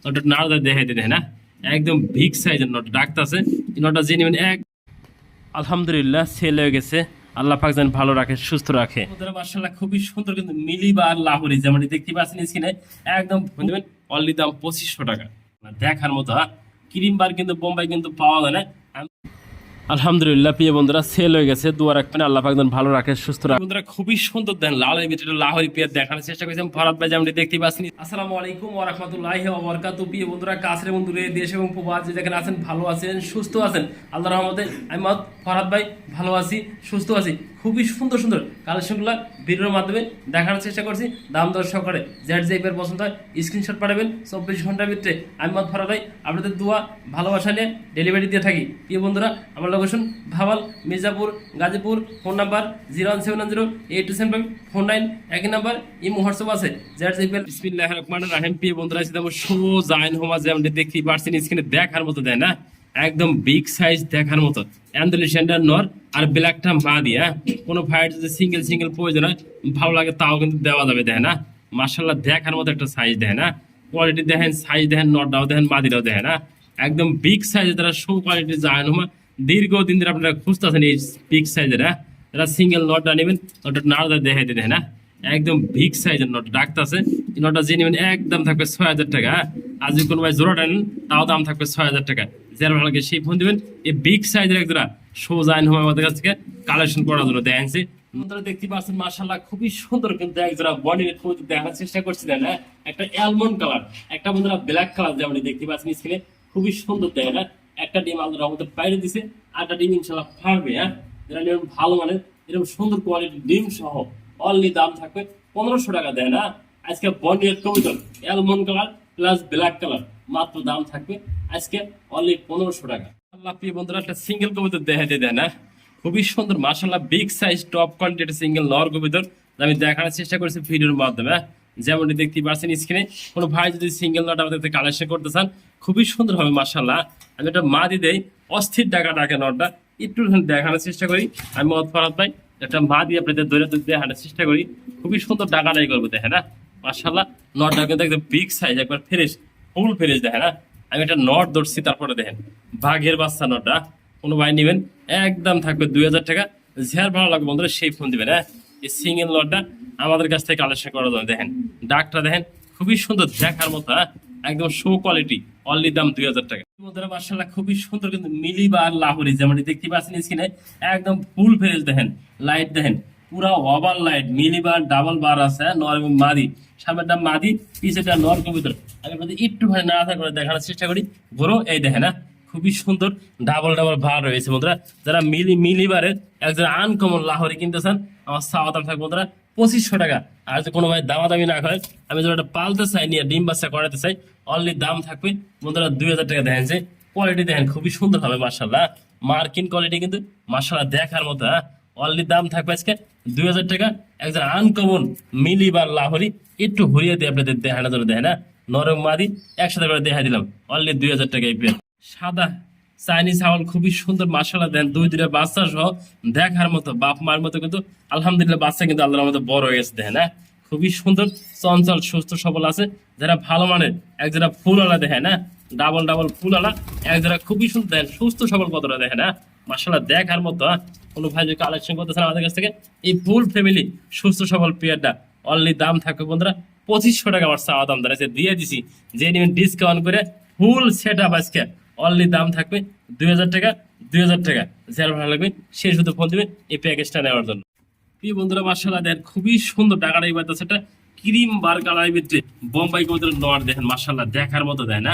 ওটা নাড়া দেখাই দিতে না একদম বিগ সাইজের নোট ডাকতেছে নোটটা জেনুইন এক। আলহামদুলিল্লাহ সেল হয়ে গেছে। আল্লাহ পাক যেন ভালো রাখে সুস্থ রাখে। মাশাআল্লাহ খুবই সুন্দর কিন্তু মিলিবা আর লাহোরি যেমন দেখতে পাচ্ছেন স্ক্রিনে একদম অনলি দাম 2500 টাকা। দেখার মতো ক্রিম বার কিন্তু বোম্বাই কিন্তু পাওয়া যায় না। আলহামদুলিল্লাহ প্রিয় বন্ধুরা সেল হয়ে গেছে। দোয়া রাখবেন আল্লাহ পাক যেন ভালো রাখে সুস্থ রাখে। বন্ধুরা খুবই সুন্দর দেন লালের ভিতরে লাহোরি পেয়ার দেখানোর চেষ্টা করেছেন ফরাদ ভাই যেমন দেখতে পাচ্ছেন। আসসালামু আলাইকুম ওয়া রাহমাতুল্লাহি ওয়া বারাকাতুহু। প্রিয় বন্ধুরা কাছের এবং দূরে দেশ এবং প্রবাসী যেখানে আছেন ভালো আছেন সুস্থ আছেন আল্লাহর রহমতে। আমি ফরাদ ভাই ভালো আছি সুস্থ আছি। খুবই সুন্দর সুন্দর কালেকশনগুলো ভিডিওর মাধ্যমে দেখানোর চেষ্টা করছি দাম দর সহকারে। যার যে পেয়ার পছন্দ হয় স্ক্রিনশট পাঠাবেন 24 ঘন্টার ভিতরে। আমি ফরাদ ভাই আপনাদের দোয়া ভালোবাসা নিয়ে ডেলিভারি দিয়ে থাকি। প্রিয় বন্ধুরা আমার location Bhawal Mirzapur Gazipur. Phone number 017082749 একই নাম্বার ইমো হোয়াটসঅ্যাপ আছে। যার যে পেয়ার বিসমিল্লাহির রহমানির রহিম। প্রিয় বন্ধুরা শো জাইন হোমা যেমন দেখতে পাচ্ছেন স্ক্রিনে দেখার মতো দেয় না একদম বিগ সাইজ দেখার মতো অ্যান্ডালিশানটা নর আর ব্ল্যাকটা মা দিয়া কোনো ফাইট যদি সিঙ্গেল সিঙ্গেল প্রয়োজন হয় ভালো লাগে তাও কিন্তু দেওয়া যাবে দেয় না। মাশাআল্লাহ দেখার মতো একটা সাইজ দেয় না কোয়ালিটি দেখেন সাইজ দেখেন নটটাও দেখেন মাদিরাও দেখেন না একদম বিগ সাইজের তারা শো কোয়ালিটি জাইন হোমা দীর্ঘদিন ধরে আপনারা খুঁজতেছেন এই বিগ সাইজের যারা সিঙ্গেল নটটা নেবেন ওটা নাড়া দেখাই দিতে না একদম বিগ সাইজের নট ডাকতেছে। নটটা যে নেবেন একদম থাকবে 6000 টাকা। আজ যদি কোনো ভাই জোড়াটা নেন তাও দাম থাকবে 6000 টাকা। যারা ভালো লাগে সেই ফোন দিবেন। এই বিগ সাইজের এক জোড়া সোজা আইন হবে আমাদের কাছ থেকে কালেকশন করার জন্য দেখছি। আপনারা দেখতে পাচ্ছেন মাশাআল্লাহ খুবই সুন্দর কিন্তু এক জোড়া বডি দেখার চেষ্টা করছিলেন না একটা অ্যালমন্ড কালার একটা বন্ধুরা ব্ল্যাক কালার যেমন দেখতে পাচ্ছেন স্ক্রিনে খুবই সুন্দর দেখেন একটা ডিম আলাদা আমাদের বাইরে দিছে আরেকটা ডিম ইনশাআল্লাহ ফাড়বে। যারা নেবেন ভালো মানের এরকম সুন্দর কোয়ালিটির ডিম সহ অনলি দাম থাকবে 1500 টাকা দেয় না। আজকে বন্ডিয়ের কবুতর almond colour plus black colour মাত্র দাম থাকবে আজকে অনলি 1500 টাকা। আল্লাহ প্রিয় বন্ধুরা একটা সিঙ্গেল কবুতর দেখাতে দেয় না খুবই সুন্দর মাশাআল্লাহ বিগ সাইজ টপ কোয়ালিটির সিঙ্গেল নর কবুতর আমি দেখানোর চেষ্টা করেছি ভিডিওর মাধ্যমে। যেমনটি দেখতে পাচ্ছেন স্ক্রিনে কোনো ভাই যদি সিঙ্গেল নট আমাদের কালেকশন করতে চান খুবই সুন্দর হবে মাশাআল্লাহ। আমি একটা মা দি দেই অস্থির টাকা ডাকে নটটা একটু দেখানোর চেষ্টা করি। আমি ফরাদ ভাই একটা মা দিয়ে আপনাদের ধরে দেখানোর চেষ্টা করি খুবই সুন্দর ডাকাটাই করবো দেখে না মাশাআল্লাহ। নটটা কিন্তু একদম বিগ সাইজ একবার ফ্রেশ ফুল ফ্রেশ দেখে না। আমি একটা নট ধরছি তারপরে দেখেন বাঘের বাচ্চা নটটা কোনো ভাই নেবেন একদম থাকবে 2000 টাকা। যার ভালো লাগবে বন্ধুরা সেই ফোন দিবেন। এই সিঙ্গেল নটটা আমাদের কাছ থেকে কালেকশন করা যায় দেখেন ডাকটা দেখেন খুবই সুন্দর দেখার মতো একদম শো কোয়ালিটি অনলি দাম 2000 টাকা। বন্ধুরা মাশাআল্লাহ খুবই সুন্দর কিন্তু মিলিবা আর লাহোরি যেমন দেখতে পাচ্ছেন স্ক্রিনে একদম ফুল ফ্রেশ দেখেন লাইট দেখেন পুরা ওভার লাইট মিলিবার ডাবল বার আছে নর এবং মাদি সামনেটা মাদি পিছেটা নর কবুতর। আমি আপনাদের একটু ভাই না করে দেখানোর চেষ্টা করি বড় এই দেখেন খুবই সুন্দর ডাবল ডাবল ভার রয়েছে বন্ধুরা। যারা মিলিবারের একজন আনকমন লাহোরি কিনতে চান আমার চাওয়া দাম থাকবে বন্ধুরা 2500 টাকা। আর যদি কোনো ভাই দামাদামি না করে আমি যেটা পালতে চাই নিয়ে ডিম বাচ্চা করাতে চাই অনলি দাম থাকবে বন্ধুরা 2000 টাকা। দেখেন যে কোয়ালিটি দেখেন খুবই সুন্দর হবে মাশাআল্লাহ মার্কিন কোয়ালিটি কিন্তু মাশাআল্লাহ দেখার মতো অনলি দাম থাকবে আজকে 2000 টাকা। একজন আনকমন মিলিবার লাহোরি একটু ঘুরিয়ে দিয়ে আপনাদের দেখানোর জন্য দেখেন নরম মাদি একসাথে করে দেখা দিলাম অনলি 2000 টাকা। এই পেয়ার সাদা চাইনিজ হাওয়াল খুবই সুন্দর মাশাআল্লাহ দেন দুইটা বাচ্চা সহ দেখার মতো বাপ মার মতো কিন্তু আলহামদুলিল্লাহ বাচ্চা কিন্তু আল্লাহর মতো বড় হয়ে গেছে দেখেন খুবই সুন্দর চঞ্চল সুস্থ সবল আছে। যারা ভালো মানের এক যারা ফুলওয়ালা দেখেন ডাবল ডাবল ফুলওয়ালা এক যারা খুবই সুন্দর দেখেন সুস্থ সবল কতটা দেখেন মাশাআল্লাহ দেখার মতো কোনো ভাই যদি কালেকশন করতেছেন আমাদের কাছ থেকে এই ফুল ফ্যামিলি সুস্থ সবল পেয়ারটা অনলি দাম থাকবে বন্ধুরা 2500 টাকা। আমার চাওয়া দাম দাঁড়াচ্ছে দিয়ে দিছি যে নেবেন ডিসকাউন্ট করে ফুল সেট আপ আজকে অনলি দাম থাকবে 2000 টাকা 2000 টাকা। যার ভালো লাগবে সে শুধু ফোন দিবে এই প্যাকেজটা নেওয়ার জন্য। প্রিয় বন্ধুরা মাশাআল্লাহ দেখেন খুবই সুন্দর টাকাটা এই বাচ্চা সেটা ক্রিম বার কালারের ভিতরে বোম্বাই কবুতর নর দেখেন মাশাআল্লাহ দেখার মতো দেয় না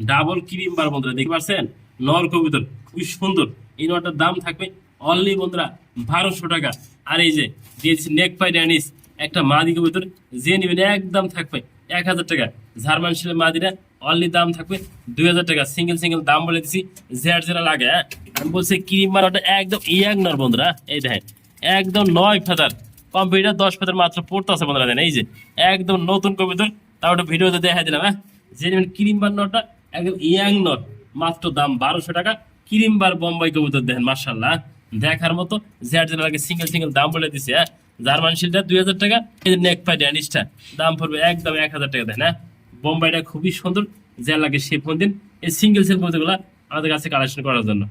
ডাবল ক্রিম বার বন্ধুরা দেখতে পাচ্ছেন নর কবুতর খুবই সুন্দর। এই নরটার দাম থাকবে অনলি বন্ধুরা 1200 টাকা। আর এই যে দিয়েছি নেক পাই ড্যানিস একটা মাদি কবুতর যে নেবেন একদম থাকবে 1000 টাকা। জার্মান শিলের মাদিরা অনলি দাম থাকবে 2000 টাকা। সিঙ্গেল সিঙ্গেল দাম বলে দিচ্ছি যেটা লাগে আমি বলছি ক্রিম বার ওটা একদম ইয়াং নর বন্ধুরা এই দেখেন একদম 9 ফেদার কম্পিউটার 10 ফেদার মাত্র পড়তে আছে বন্ধুরা দেন এই যে একদম নতুন কবুতর তাও ওটা ভিডিওতে দেখা দিলাম যে নেবেন ক্রিম বার নটটা একদম ইয়াং নট মাত্র দাম 1200 টাকা। ক্রিম বার বোম্বাই কবুতর দেখেন মাশাআল্লাহ দেখার মতো যেটা লাগে সিঙ্গেল সিঙ্গেল দাম বলে দিছে জার্মান শিলটা 2000 টাকা। এই যে নেক পাই ড্যানিশটা দাম পড়বে একদম 1000 টাকা দেন বোম্বাইটা খুবই সুন্দর যা লাগে সেই ফোন দিন। এই সিঙ্গেল সেল কবিতাগুলো আমাদের কাছে কালেকশন করার জন্য।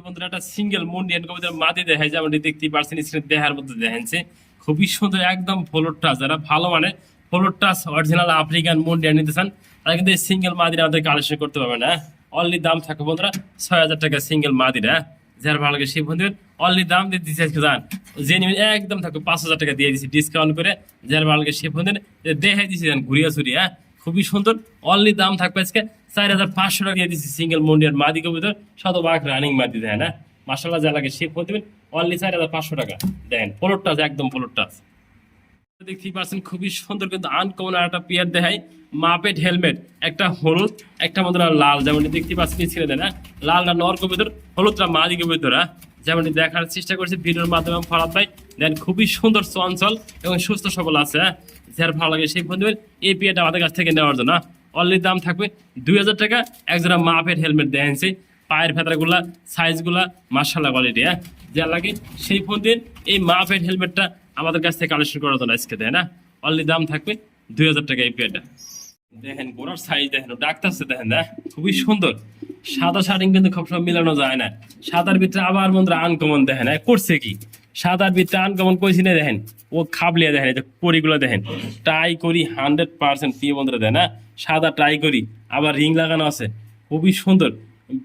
বন্ধুরা একটা সিঙ্গেল মুন্ডিয়ান কবিতার মাটি দেখায়, যেমন দেখতে পারছেন স্ক্রিনে দেখার মধ্যে দেখাচ্ছে খুবই সুন্দর একদম ফ্লোর টাচ। যারা ভালো মানে ফ্লোর টাচ অরিজিনাল আফ্রিকান মুন্ডিয়ান নিতে চান তারা কিন্তু এই সিঙ্গেল মাদিরা আমাদের কালেকশন করতে পারবে না। অনলি দাম থাকবে বন্ধুরা 6,000 টাকা সিঙ্গেল মাদিরা। যার ভালো লাগে সেই ফোন দেবেন। অনলি দাম দিয়ে দিচ্ছে আজকে জান যে নিবেন একদম থাকবে 5,000 টাকা দিয়ে দিচ্ছি ডিসকাউন্ট করে। যার ভালো লাগে সেই ফোন দেবেন দেখাই দিচ্ছি জান ঘুরিয়া চুরিয়া খুবই সুন্দর। অনলি দাম থাকবে আজকে 4,500 টাকা দিয়ে দিচ্ছি সিঙ্গেল মুন্ডিয়ান মাদি কবিতার শতভাগ রানিং মাদি দেয় না মাসাল্লাহ। যা লাগে সেই ফোন দেবেন অনলি 4,500 টাকা দেন। ফ্লোর টাচ একদম ফ্লোর টাচ দেখতেই পাচ্ছেন খুবই সুন্দর কিন্তু আনকমন একটা পেয়ার দেখায়। মাপেট হেলমেট একটা হলুদ একটা বন্ধুরা লাল, যেমন দেখতে পাচ্ছেন ছেড়ে দেয় না লালটা নর কবিতর হলুদটা মাদি কবিতরা। যেমন দেখার চেষ্টা করছি ভিডিওর মাধ্যমে ফরাদ ভাই দেন খুবই সুন্দর চঞ্চল এবং সুস্থ সবল আছে। যার ভালো লাগে সেই ফোন দেবেন এই পেয়ারটা আমাদের কাছ থেকে নেওয়ার জন্য। অনলি দাম থাকবে 2,000 টাকা। একজোড়া মাপেট হেলমেট দেখেছি পায়ের ফেতারগুলা সাইজগুলা মার্শাল্লাহ কোয়ালিটি। যা লাগে সেই ফোন দিন এই মাপেট হেলমেটটা আমাদের কাছ থেকে কালেকশন করার জন্য আজকে দেয় না। অনলি দাম থাকবে 2,000 টাকা এই পেয়ারটা। দেখেন গোড়ার সাইজ দেখেন ডাক্তারছে দেখেন না খুবই সুন্দর। সাদা শার্টিং কিন্তু সবসময় মিলানো যায় না। সাদার ভিতরে আবার বন্ধুরা আনকমন দেখেন করছে কি সাদার ভিতরে আনকমন করেছি না দেখেন ও খাবলিয়া দেখেন এই যে করিগুলো দেখেন ট্রাই করি 100% প্রিয় বন্ধুরা দেয় না। সাদা ট্রাই করি আবার রিং লাগানো আছে খুবই সুন্দর।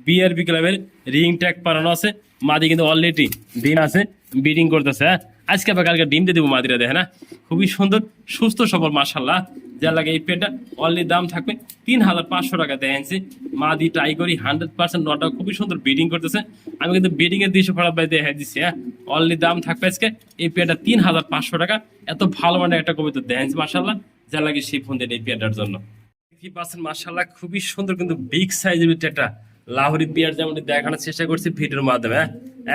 বিআরবি ক্লাবের রিং ট্যাগ পালানো আছে। মাদি কিন্তু অলরেডি ডিম আছে বিডিং করতেছে। আজকে আবার কালকে ডিম দিয়ে দেবো মাদিরা দেখে না খুবই সুন্দর সুস্থ সবল মাশাল্লাহ। যা লাগে এই পেটটা অনলি দাম থাকবে 3,500 টাকা দেখেছি। মাদি ট্রাই করি 100% নটা খুবই সুন্দর বিডিং করতেছে। আমি কিন্তু বিডিং এর 200 ফরাদ ভাই দেখে দিচ্ছি। অনলি দাম থাকবে আজকে এই পেয়ারটা 3,500 টাকা। এত ভালো মানের একটা কবিতা দেখেছি মাশাল্লাহ। যা লাগে সেই ফোন দেন এই পেয়ারটার জন্য। কি পাচ্ছেন মাশাল্লাহ খুবই সুন্দর কিন্তু বিগ সাইজের ভিতরে একটা লাহোরি পেয়ার যেমনটি দেখানোর চেষ্টা করছি ভিডিওর মাধ্যমে।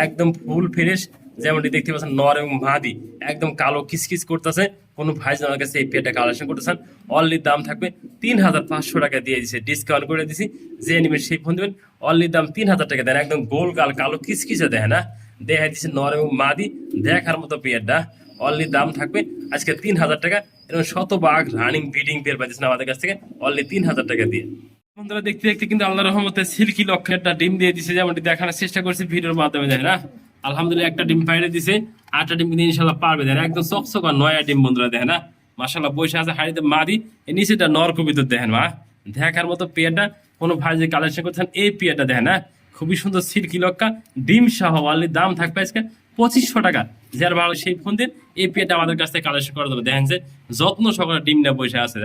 একদম ফুল ফ্রেশ যেমনটি দেখতে পাচ্ছেন নর এবং মাদি একদম কালো কিসকিস করতেছে। কোনো ভাই আমার কাছে এই পেয়ারটা কালেকশন করতেছেন অনলি দাম থাকবে 3,500 টাকা দিয়ে দিচ্ছে ডিসকাউন্ট করে দিছি। যে নেবেন সেই ফোন দেবেন অনলি দাম 3,000 টাকা দেন। একদম গোল গাল কালো কিসকিসে দেখে না দেখা দিচ্ছে নর এবং মাদি দেখার মতো পেয়ারটা। অনলি দাম থাকবে আজকে 3,000 টাকা এবং শতভাগ রানিং বিডিং পেয়ার পাচ্ছেন আমাদের কাছ থেকে অনলি 3,000 টাকা দিয়ে। বন্ধুরা দেখতে দেখতে কিন্তু আল্লাহ রহমতে সিল্কি লক্ষ্যে একটা ডিম দিয়ে দিছে যেমনটি দেখানোর চেষ্টা করছি ভিডিওর মাধ্যমে দেখেন না। আলহামদুলিল্লাহ একটা ডিম বাইরে দিছে 8টা ডিম কিন্তু ইনশাল্লাহ পারবে দেখেন একদম চকচকা 9টা ডিম বন্ধুরা দেখেন না মাশাল্লাহ বসে আছে হাড়িতে মাদি এই নিচেটা নর কবিতর দেখেন মা দেখার মতো পেয়ারটা। কোনো ভাই যে কালেকশন করছেন এই পেয়ারটা দেখেন না খুবই সুন্দর সিল্কি লক্কা ডিম সহ অনলি দাম থাকবে আজকে 2,500 টাকা। যার ভালো সেই ফোন দিন এই পেয়ারটা আমাদের কাছ থেকে কালেকশন করা যাবে। দেখেন যে যত্ন সহকারে ডিম নিয়ে বসে আছে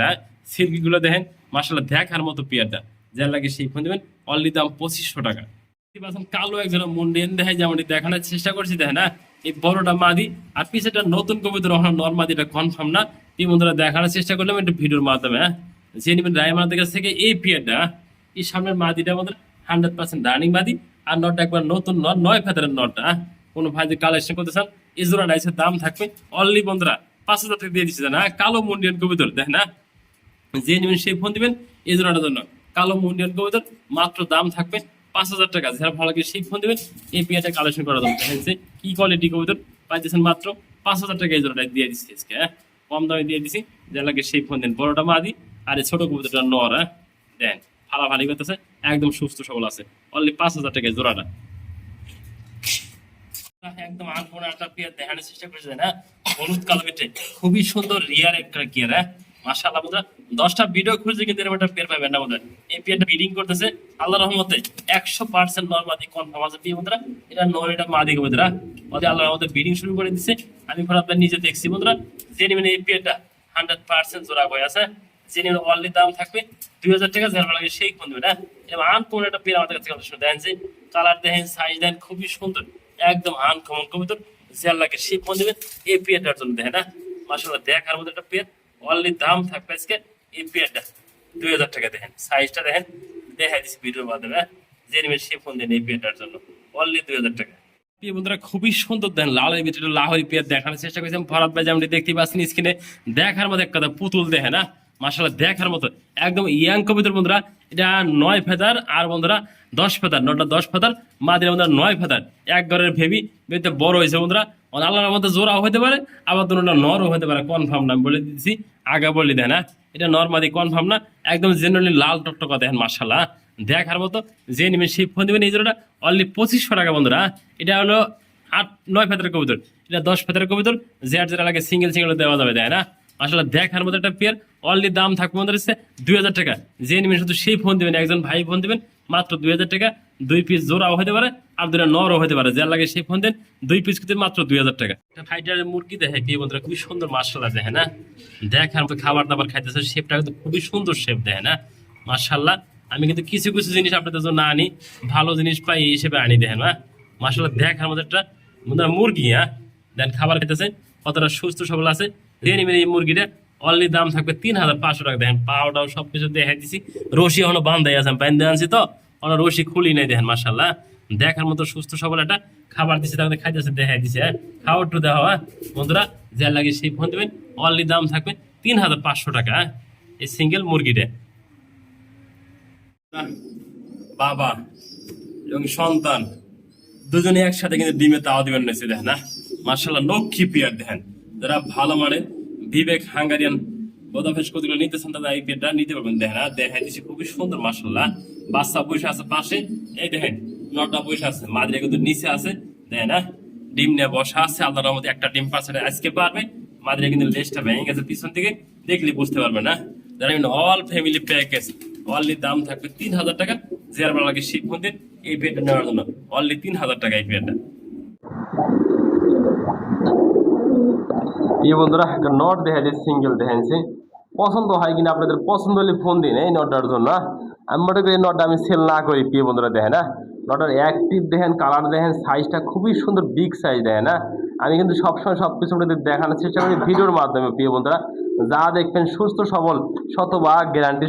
সিল্কি গুলো দেখেন মাশাল্লাহ দেখার মতো পেয়ারটা। যার লাগে সেই ফোন দেবেন অনলি দাম 2,500 টাকা। কালো একজন মুন্ডিয়ান দেখায় যেমন দেখানোর চেষ্টা করছি দেখেন না এই বড়টা মাদি আর পিছেটা নতুন কবিতা নর মাদিটা কনফার্ম না। এই বন্ধুরা দেখানোর চেষ্টা করলাম একটু ভিডিওর মাধ্যমে। যে নেবেন রায়মাদের কাছ থেকে এই পেয়ারটা এই সামনের মাদিটা আমাদের 100% রানিং মাদি আর নটটা একবার নতুন নট 9 ফেদারের নটটা। কোনো ভাই যে কালেকশন করতে চান এই জোড়া নাইসের দাম থাকবে অনলি বন্ধুরা 5,000 টাকা দিয়ে দিচ্ছে না। কালো মুন্ডিয়ান কবিতর দেখেন না যে নেবেন সেই ফোন দিবেন এই জোড়াটার জন্য কালো মুন্ডিয়ান কবিতর মাত্র দাম থাকবে 5,000 টাকা। যারা ভালো লাগে সেই ফোন দেবেন এই পেয়ারটা কালেকশন করা যাবে। দেখেন যে কি কোয়ালিটি কবিতর পাইতেছেন মাত্র 5,000 টাকা এই জোড়াটা দিয়ে দিচ্ছি আজকে কম দামে দিয়ে দিছি। যারা লাগে সেই ফোন দেন বড়টা মাদি আর এই ছোট কবিতরটা নর দেন ফালাফালি করতেছে একদম সুস্থ সবল আছে অনলি 5,000 টাকা জোড়াটা। একদম আনকমন একটা পেয়ার দেখানোর চেষ্টা করেছে না হলুদ কালো বেটে খুবই সুন্দর রিয়ার একটা পেয়ার মাশাআল্লাহ বন্ধুরা 10টা ভিডিও খুঁজে কিন্তু এরকম একটা পেয়ার পাবেন না বন্ধুরা। এই পেয়ারটা ব্রিডিং করতেছে আল্লাহর রহমতে 100% নর মাদি কনফার্ম আছে প্রিয় বন্ধুরা। এটা নর এটা মাদি বন্ধুরা ওদের আল্লাহর রহমতে ব্রিডিং শুরু করে দিচ্ছে। আমি পরে আপনার নিজে দেখছি বন্ধুরা। যে নেবেন এই পেয়ারটা 100% জোড়া বয় আছে। যে নেবেন অনলি দাম থাকবে 2,000 টাকা। যার ভালো লাগে সেই ফোন দেবেন এবং আনকমন একটা পেয়ার আমাদের কাছে কালেকশন দেখেন যে কালার দেখেন সাইজ দেখেন খুবই সুন্দর একদম আনকমন কবিতর। যার লাগে সেই ফোন দেবেন এই পেয়ারটার জন্য দেখেন মাশাআল্লাহ দেখার মতো একটা পেয়ার অনলি দাম থাকবে আজকে এই পেয়ারটা 2,000 টাকা। দেখেন সাইজটা দেখেন দেখাই দিচ্ছি ভিডিওর মাধ্যমে। যে নেবেন সেই ফোন দেন এই পেয়ারটার জন্য অনলি 2,000 টাকা। প্রিয় বন্ধুরা খুবই সুন্দর দেখেন লালের ভিতরে লাহোরি পেয়ার দেখানোর চেষ্টা করেছেন ফরাদ ভাই যেমন দেখতে পাচ্ছেন স্ক্রিনে দেখার মধ্যে এক কথা পুতুল দেখে না মাশাআল্লাহ দেখার মতো একদম ইয়াং কবিতর বন্ধুরা। এটা 9 ফেদার আর বন্ধুরা 10 ফেদার, নটা 10 ফেদার, মাদিরা বন্ধুরা 9 ফেদার। এক ঘরের ভেবি বেতে বড় হয়েছে বন্ধুরা। আল্লাহর মধ্যে জোড়াও হতে পারে, আবার দুটোটা নরও হতে পারে, কনফার্ম না, আমি বলে দিচ্ছি আগে বলে দেয় না। এটা নর্মাদি কনফার্ম না, একদম জেনারেলি লাল টকটকা দেখেন মাশাআল্লাহ দেখার মতো। যে নেবেন সেই ফোন দেবেন। এই জোড়াটা অনলি 2500 টাকা বন্ধুরা। এটা হলো 9 ফেদারের কবুতর, এটা 10 ফেদারের কবুতর। যেটা লাগে সিঙ্গেল দেওয়া যাবে, দেয় না মাশাআল্লাহ দেখার মতো একটা পেয়ার। অনলি দাম থাকবে আমাদের 2000 টাকা। যে নেবেন শুধু সেই ফোন দেবেন, একজন ভাই ফোন দেবেন মাত্র 2000 টাকা। 2 পিস জোড়াও হতে পারে আর 2টা নরও হতে পারে, যার লাগে সেই ফোন দেন। 2 পিস কিন্তু মাত্র 2000 টাকা। ফাইটারের মুরগি দেখে কি বন্ধুরা, খুবই সুন্দর মাশাআল্লাহ দেখে না দেখার মতো। খাবার দাবার খাইতেছে, শেপটা কিন্তু খুবই সুন্দর শেপ দেখে না মাশাআল্লাহ। আমি কিন্তু কিছু কিছু জিনিস আপনাদের জন্য আনি, ভালো জিনিস পাই এই হিসেবে আনি দেখেন না মাশাআল্লাহ দেখার মতো একটা বন্ধুরা মুরগি। হ্যাঁ দেন খাবার খেতেছে, কতটা সুস্থ সবল আছে। এই মুরগিটা অনলি দাম থাকবে 3500 টাকা। দেখেন পাওয়াটাও সবকিছু দেখাই দিছি, রশি এখনো বান্ধাই আছে, বান্ধে আনছি তো অন্য রশি খুলি নাই দেখেন মাশাআল্লাহ দেখার মতো সুস্থ সবল একটা। খাবার দিচ্ছে তাদের খাইতেছে, দেখাই দিছে। হ্যাঁ খাওয়ার একটু দেওয়া হয় বন্ধুরা, যা লাগে সেই ফোন দেবেন। অনলি দাম থাকবে 3500 টাকা এই সিঙ্গেল মুরগিটা। বাবা এবং সন্তান দুজনে একসাথে কিন্তু ডিমে তাও দিবেন নিচ্ছে দেখেন না মাশাআল্লাহ লক্ষ্মী পিয়ার দেখেন। যারা ভালো মানে বিবেক হাঙ্গারিয়ান বোদাফেস কতগুলো নিতে চান তারা এই পেয়ারটা নিতে পারবেন দেখেন। দেখাই দিচ্ছি খুবই সুন্দর মাশাআল্লাহ। বাচ্চা বসে আছে পাশে, এই দেখেন নটা বসে আছে, মাদিরা কিন্তু নিচে আছে দেখেন না। ডিম নিয়ে বসা আছে, আল্লাহর রহমতে একটা ডিম পাশে আজকে পারবে। মাদিরা কিন্তু লেজটা ভেঙে গেছে পিছন থেকে, দেখলে বুঝতে পারবে না। যারা কিন্তু অল ফ্যামিলি প্যাকেজ অনলি দাম থাকবে 3000 টাকা। যে আর ভালো লাগে সেই ফোন দিন এই পেয়ারটা নেওয়ার জন্য। অনলি 3000 টাকা এই পেয়ারটা। এই বন্ধুরা একটা নট দেখা যায় সিঙ্গেল দেখাচ্ছি, পছন্দ হয় কিনা আপনাদের পছন্দ হলে ফোন দিন এই নটটার জন্য। আমি মনে করি এই নটটা আমি সেল না করি। প্রিয় বন্ধুরা দেখেন না নটার অ্যাক্টিভ দেখেন, কালার দেখেন, সাইজটা খুবই সুন্দর, বিগ সাইজ দেখেন না। আমি কিন্তু সবসময় সব কিছু আপনাদের দেখানোর চেষ্টা করি ভিডিওর মাধ্যমে। প্রিয় বন্ধুরা যা দেখবেন সুস্থ সবল, শতভাগ গ্যারান্টি।